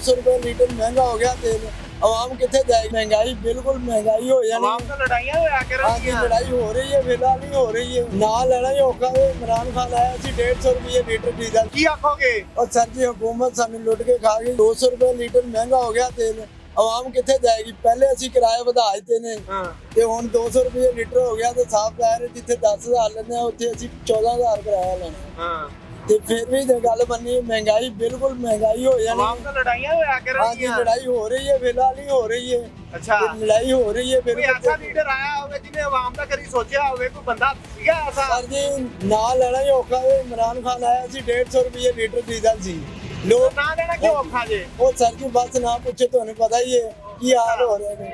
200 रुपए लीटर महंगा हो गया तेल। आवाम कितने जाएगी? महंगाई बिल्कुल महंगाई हो जानी आवाम तो लड़ाइयां होया हाँ करन जी लड़ाई हो रही है फिलहाल नहीं हो रही है ना लेना ही औखा है। इमरान खान आया सी 150 रुपये लीटर डीजल की आखोगे और सर जी हुकूमत सानू लुट के खा गई। 200 रुपए लीटर महंगा हो गया तेल। आवाम कितने जाएगी? पहले ਅਸੀਂ किराया ਵਧਾ ਦਿੱਤੇ ਨੇ ਹਾਂ ਤੇ ਹੁਣ 200 ਰੁਪਏ ਲੀਟਰ ਹੋ ਗਿਆ ਤੇ ਸਾਫ ਜ਼ਾਹਿਰ ਜਿੱਥੇ 10000 ਲੈਂਦੇ ਆ ਉੱਥੇ ਅਸੀਂ 14000 ਕਿਰਾਇਆ ਲੈਣਾ ਹਾਂ ਤੇ ਫਿਰ ਵੀ ਤੇ ਗੱਲ ਬੰਨੀ ਮਹਿੰਗਾਈ ਬਿਲਕੁਲ ਮਹਿੰਗਾਈ ਹੋ ਜਾਣੀ ਆਵਾਮ ਤਾਂ ਲੜਾਈਆਂ ਹੋਇਆ ਹਾਂ ਕਰਨ ਜੀ ਲੜਾਈ ਹੋ ਰਹੀ ਹੈ ਫਿਲਹਾਲ ਨਹੀਂ ਹੋ ਰਹੀ ਹੈ ਅੱਛਾ ਤੇ ਲੜਾਈ ਹੋ ਰਹੀ ਹੈ ਕੋਈ ਐਸਾ ਬਿਲਕੁਲ ਲੀਡਰ ਆਇਆ ਹੋਵੇ ਜਿਹਨੇ ਆਵਾਮ ਦਾ ਕਦੀ ਸੋਚਿਆ ਹੋਵੇ ਕੋਈ ਬੰਦਾ ਸੀਗਾ ਐਸਾ ਸਰ ਜੀ ਨਾ ਲੈਣਾ ਹੀ ਔਖਾ ਹੈ। ਇਮਰਾਨ ਖਾਨ ਆਇਆ ਸੀ 150 ਰੁਪਏ ਲੀਟਰ ਡੀਜ਼ਲ ਸੀ ਲੋਕ ਨਾ ਦੇਣਾ ਕਿਉਂ ਔਖਾ ਜੇ ਉਹ ਸਰ ਜੀ ਬਸ ਨਾ ਪੁੱਛੇ ਤੁਹਾਨੂੰ ਪਤਾ ਹੀ ਹੈ ਕੀ ਹਾਲ ਹੋ ਰਿਹਾ ਨੇ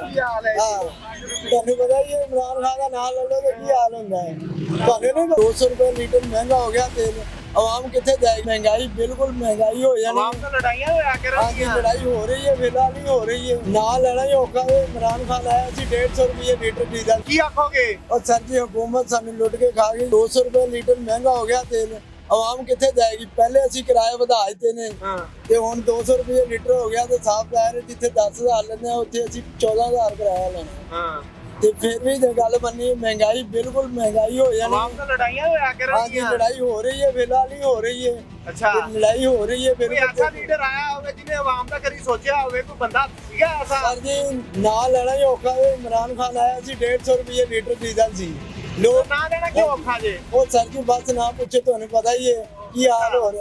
ਕੀ ਹਾਲ ਹੈ ਹਾਂ ਤੁਹਾਨੂੰ ਪਤਾ ਹੀ ਹੈ ਇਮਰਾਨ ਖਾਨ ਦਾ ਨਾਮ ਲੈ ਲਓ ਤੇ ਕੀ ਹਾਲ ਹੁੰਦਾ ਹੈ ਤੁਹਾਨੂੰ ਨਹੀਂ 200 ਰੁਪਏ ਲੀਟਰ ਮਹਿੰਗਾ ਹੋ ਗਿਆ ਤੇਲ। ਆਵਾਮ ਕਿੱਥੇ ਜਾਏਗੀ? ਮਹਿੰਗਾਈ ਬਿਲकुल ਮਹਿੰਗਾਈ ਹੋ ਜਾਣੀ ਆਵਾਮ ਤਾਂ ਲੜਾਈਆਂ ਹੋਇਆ ਹਾਂ ਕਰਨ ਜੀ ਲੜਾਈ ਹੋ ਰਹੀ ਹੈ ਫਿਲਹਾਲ ਨਹੀਂ ਹੋ ਰਹੀ ਹੈ ਨਾ ਲੈਣਾ ਹੀ ਔਖਾ ਹੈ। ਇਮਰਾਨ ਖਾਨ ਆਇਆ ਸੀ 150 ਰੁਪਏ ਲੀਟਰ ਡੀਜ਼ਲ ਕੀ ਆਖੋਗੇ और सर जी हुकूमत सानू लुट के खा गई। 200 रुपए लीटर महंगा हो गया तेल। आवाम कितने जाएगी? पहले ਅਸੀਂ ਕਿਰਾਏ ਵਧਾ ਦਿੱਤੇ ਨੇ ਹਾਂ ਤੇ ਹੁਣ 200 ਰੁਪਏ ਲੀਟਰ ਹੋ ਗਿਆ ਤੇ ਸਾਫ ਜ਼ਾਹਿਰ ਹੈ ਜਿੱਥੇ 10000 ਲੈਂਦੇ ਆ ਉੱਥੇ ਅਸੀਂ 14000 ਕਿਰਾਇਆ ਲੈਣਾ ਹਾਂ ਤੇ ਫਿਰ ਵੀ ਤੇ ਗੱਲ ਬੰਨੀ ਮਹਿੰਗਾਈ ਬਿਲकुल ਮਹਿੰਗਾਈ ਹੋ ਜਾਣੀ ਆਵਾਮ ਤਾਂ ਲੜਾਈਆਂ ਹੋਇਆ ਹਾਂ ਕਰਨ ਜੀ ਲੜਾਈ ਹੋ ਰਹੀ ਹੈ ਫਿਲਹਾਲ ਨਹੀਂ ਹੋ ਰਹੀ ਹੈ ਅੱਛਾ ਤੇ ਲੜਾਈ ਹੋ ਰਹੀ ਹੈ ਕੋਈ ਐਸਾ ਬਿਲਕੁਲ ਲੀਡਰ ਆਇਆ ਹੋਵੇ ਜਿਹਨੇ ਆਵਾਮ ਦਾ ਕਦੀ ਸੋਚਿਆ ਹੋਵੇ ਕੋਈ ਬੰਦਾ ਸੀਗਾ ਐਸਾ ਸਰ ਜੀ ਨਾ ਲੈਣਾ ਹੀ ਔਖਾ ਹੈ। ਇਮਰਾਨ ਖਾਨ ਆਇਆ ਸੀ 150 ਰੁਪਏ ਲੀਟਰ ਡੀਜ਼ਲ ਸੀ ਲੋਕ ਨਾ ਦੇਣਾ ਕਿਉਂ ਔਖਾ ਜੇ ਉਹ ਸਰ ਜੀ ਬਸ ਨਾ ਪੁੱਛੇ ਤੁਹਾਨੂੰ ਪਤਾ ਹੀ ਹੈ ਕੀ ਹਾਲ ਹੋ ਰਿਹਾ